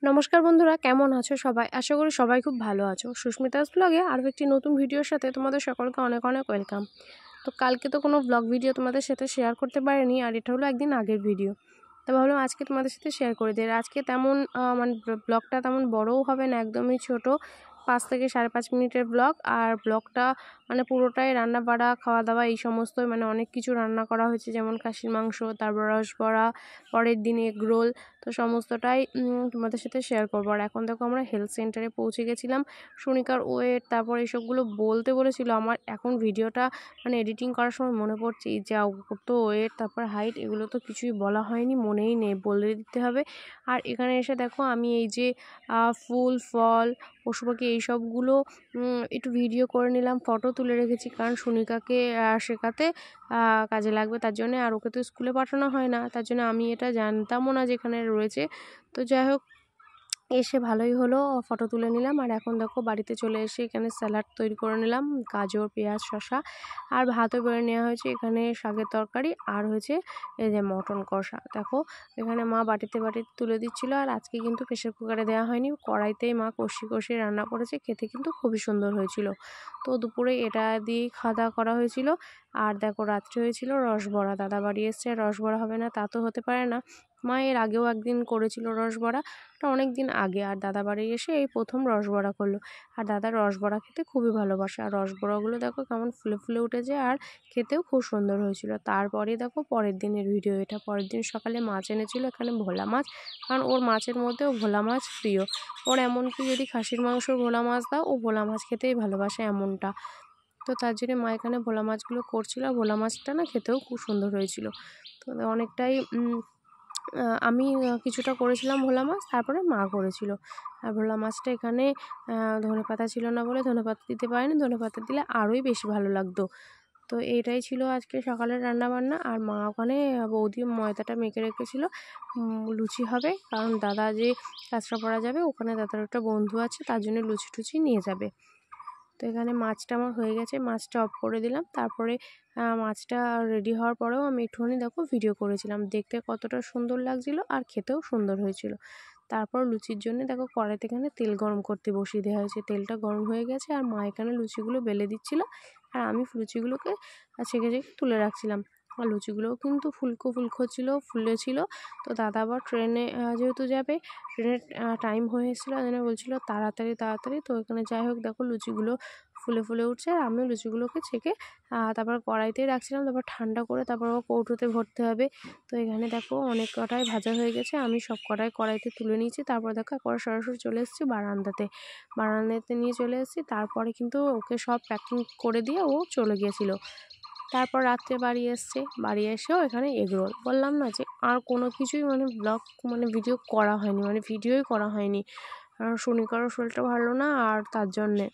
নমস্কার বন্ধুরা, কেমন আছো সবাই? আশা করি সবাই খুব ভালো আছো। সুস্মিতাস ব্লগে আরও একটি নতুন ভিডিওর সাথে তোমাদের সকলকে অনেক অনেক ওয়েলকাম। তো কালকে তো কোনো ব্লগ ভিডিও তোমাদের সাথে শেয়ার করতে পারিনি, আর এটা হলো একদিন আগের ভিডিও। তো ভাবলাম আজকে তোমাদের সাথে শেয়ার করে দিই। আজকে তেমন মানে ব্লগটা তেমন বড়ও হবে না, একদমই ছোট, 5 থেকে 5.5 মিনিটের ব্লগ। আর ব্লগটা মানে পুরোটাই রান্না বাড়া, খাওয়া দাওয়া এই সমস্তই, মানে অনেক কিছু রান্না করা হয়েছে, যেমন খাসির মাংস, তারপর রসবড়া, পরের দিন এগ রোল। তো সমস্তটাই তোমাদের সাথে শেয়ার করবো। আর এখন দেখো আমরা হেলথ সেন্টারে পৌঁছে গেছিলাম। সুনিকার ওয়েট, তারপর এইসবগুলো বলতে বলেছিল। আমার এখন ভিডিওটা মানে এডিটিং করার সময় মনে পড়ছে যে ওর তো ওয়েট, তারপর হাইট, এগুলো তো কিছুই বলা হয়নি, মনেই নেই, বলে দিতে হবে। আর এখানে এসে দেখো আমি এই যে ফুল ফল পশু পাখি এইসবগুলো একটু ভিডিও করে নিলাম, ফটো তুলে রেখেছি, কারণ সুনিকাকে শেখাতে কাজে লাগবে তার জন্য। আর ওকে তো স্কুলে পাঠানো হয় না, তার জন্য আমি এটা জানতামও না যেখানে রয়েছে। তো যাই হোক, এসে ভালোই হলো, ফটো তুলে নিলাম। আর এখন দেখো বাড়িতে চলে এসে এখানে স্যালাড তৈরি করে নিলাম, গাজর, পেঁয়াজ, শসা, আর ভাতও বেড়ে নেওয়া হয়েছে। এখানে শাকের তরকারি আর হয়েছে এই যে মটন কষা। দেখো এখানে মা বাটিতে তুলে দিচ্ছিল। আর আজকে কিন্তু প্রেশার কুকারে দেওয়া হয়নি, কড়াইতেই মা কষি কষি রান্না করেছে, খেতে কিন্তু খুবই সুন্দর হয়েছিল। তো দুপুরে এটা দিয়েই খাওয়া দাওয়া করা হয়েছিল। আর দেখো রাত্রে হয়েছিল রসবড়া। দাদা বাড়ি এসছে, রসবড়া হবে না তা তো হতে পারে না। মা এর আগেও একদিন করেছিল রসবড়া, এটা অনেক দিন আগে। আর দাদা বাড়ি এসে এই প্রথম রসবড়া করলো। আর দাদা রসবড়া খেতে খুবই ভালোবাসে। আর রসবড়াগুলো দেখো কেমন ফুলে ফুলে উঠেছে, আর খেতেও খুব সুন্দর হয়েছিল। তারপরে দেখো পরের দিনের ভিডিও এটা। পরের দিন সকালে মাছ এনেছিল, এখানে ভোলা মাছ, কারণ ওর মাছের মধ্যেও ভোলা মাছ প্রিয়। ওর এমনকি যদি খাসির মাংসর ভোলা মাছ দাও, ও ভোলা মাছ খেতেই ভালোবাসে এমনটা। তো তার জন্য মা এখানে ভোলা মাছগুলো করছিল। আর ভোলা মাছটা না খেতেও খুব সুন্দর হয়েছিল। তো অনেকটাই আমি কিছুটা করেছিলাম ভোলা মাছ, তারপরে মা করেছিল। আর ভোলা মাছটা এখানে ধনেপাতা ছিল না বলে ধনেপাতা দিতে পারিনি, ধনেপাতা দিলে আরোই বেশি ভালো লাগতো। তো এইটাই ছিল আজকে সকালের রান্নাবান্না। আর মা ওখানে বৌদি ময়দাটা মেখে রেখেছিল, লুচি হবে, কারণ দাদা যে কাঁচরাপাড়া যাবে, ওখানে দাদার একটা বন্ধু আছে, তার জন্য লুচি টুচি নিয়ে যাবে। তো এখানে মাছটা আমার হয়ে গেছে, মাছটা অফ করে দিলাম। তারপরে মাছটা রেডি হওয়ার পরেও আমি একটুখানি দেখো ভিডিও করেছিলাম, দেখতে কতটা সুন্দর লাগছিল আর খেতেও সুন্দর হয়েছিল। তারপর লুচির জন্য দেখো কড়াইতে এখানে তেল গরম করতে বসিয়ে দেওয়া হয়েছে, তেলটা গরম হয়ে গেছে। আর মা এখানে লুচিগুলো বেলে দিচ্ছিল, আর আমি লুচিগুলোকে ছেঁকে ছেঁকে তুলে রাখছিলাম। আর লুচিগুলোও কিন্তু ফুলকো ফুলকো ছিল, ফুলেছিল। তো দাদা আবার ট্রেনে যেহেতু যাবে, ট্রেনের টাইম হয়ে এসেছিলো, ওই জন্য বলছিলো তাড়াতাড়ি তাড়াতাড়ি। তো এখানে যাই হোক দেখো লুচিগুলো ফুলে ফুলে উঠছে। আর আমিও লুচিগুলোকে ছেঁকে তারপর কড়াইতেই রাখছিলাম, তারপর ঠান্ডা করে তারপর কৌটোতে ভরতে হবে। তো এখানে দেখো অনেক কটাই ভাজা হয়ে গেছে, আমি সব কটাই কড়াইতে তুলে নিয়েছি। তারপর দেখো একবার সরাসরি চলে এসেছি বারান্দাতে নিয়ে চলে এসেছি। তারপরে কিন্তু ওকে সব প্যাকিং করে দিয়ে ও চলে গিয়েছিলো। তারপর রাত্রে বাড়ি এসেও এখানে এগরোল। বললাম না যে আর কোনো কিছুই মানে ব্লগ মানে ভিডিও করা হয়নি, মানে ভিডিওই করা হয়নি, কারণ শনিকারও শরীরটা ভালো না, আর তার জন্যে।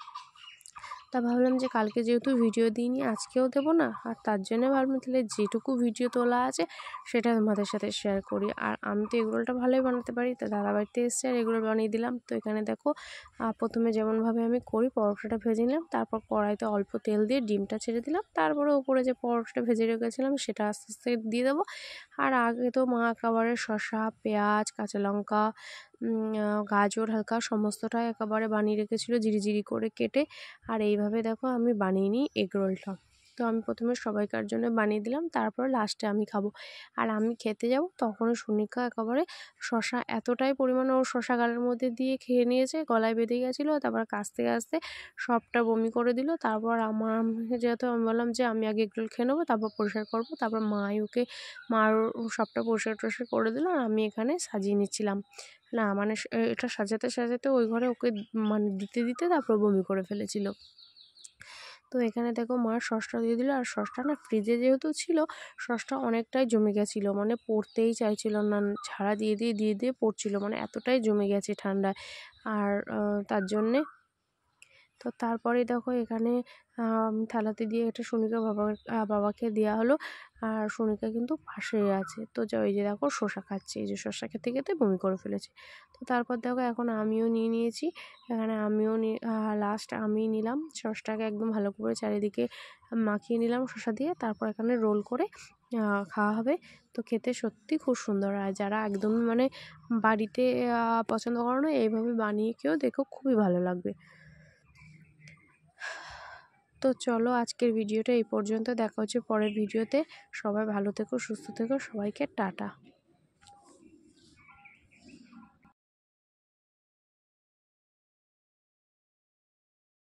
তা ভাবলাম যে কালকে যেহেতু ভিডিও দিইনি, আজকেও দেবো না। আর তার জন্য ভাবলাম তাহলে যেটুকু ভিডিও তোলা আছে সেটা তোমাদের সাথে শেয়ার করি। আর আমি তো এগরোলটা ভালোই বানাতে পারি, তো দাদাবাড়িতে এসছে আর এগরোল বানিয়ে দিলাম। তো এখানে দেখো প্রথমে যেমনভাবে আমি করি, পরোটাটা ভেজে নিলাম, তারপর কড়াইতে অল্প তেল দিয়ে ডিমটা ছেড়ে দিলাম, তারপরে উপরে যে পরোটাটা ভেজে রেখেছিলাম সেটা আস্তে আস্তে দিয়ে দেবো। আর আগে তো মা একেবারে শসা, পেঁয়াজ, কাঁচা লঙ্কা, গাজর হালকা সমস্তটাই একেবারে বানিয়ে রেখেছিলো জিরি করে কেটে। আর এইভাবে দেখো আমি বানিয়ে নিই এগরোলটা। তো আমি প্রথমে সবাইকার জন্য বানিয়ে দিলাম, তারপর লাস্টে আমি খাবো। আর আমি খেতে যাব তখনও সুনিকা একেবারে শসা এতটাই পরিমাণে ওর শসা গালের মধ্যে দিয়ে খেয়ে নিয়েছে, গলায় বেঁধে গেছিলো। তারপর কাস্তে কাস্তে সবটা বমি করে দিল। তারপর যেহেতু আমি বললাম যে আমি আগে এগরোল খেয়ে নেবো, তারপর পরিষ্কার করবো, তারপর মার সবটা পরিষ্কার টরিষ্কার করে দিল। আর আমি এখানে সাজিয়ে নিচ্ছিলাম না, মানে এটা সাজাতে সাজাতে ওই ঘরে ওকে মানে দিতে তারপর বমি করে ফেলেছিল। তো এখানে দেখো মা সসটা দিয়ে দিল। আর সসটা না ফ্রিজে যেহেতু ছিল, সসটা অনেকটাই জমে গেছিলো, মানে পড়তেই চাইছিল না, ঝাড়া দিয়ে দিয়ে পড়ছিল, মানে এতটাই জমে গেছে ঠান্ডায়। আর তার জন্যে তো তারপরে দেখো এখানে থালাতে দিয়ে এটা বাবাকে দেওয়া হলো। আর সুনিকা কিন্তু পাশেই আছে, তো ওই যে দেখো শসা খাচ্ছে, এই যে শসা খেতে খেতে বমি করে ফেলেছে। তো তারপর দেখো এখন আমিও নিয়ে নিয়েছি, এখানে আমিও লাস্ট আমি নিলাম সসটাকে একদম ভালো করে চারিদিকে মাখিয়ে নিলাম শসা দিয়ে। তারপর এখানে রোল করে খাওয়া হবে। তো খেতে সত্যি খুব সুন্দর, আর যারা একদমই মানে বাড়িতে পছন্দ করো না, এইভাবে বানিয়ে খেয়েও দেখো, খুবই ভালো লাগবে। তো চলো আজকের ভিডিওটা এই পর্যন্ত, দেখা হচ্ছে পরের ভিডিওতে। সবাই ভালো থেকো, সুস্থ থেকো, সবাইকে টাটা।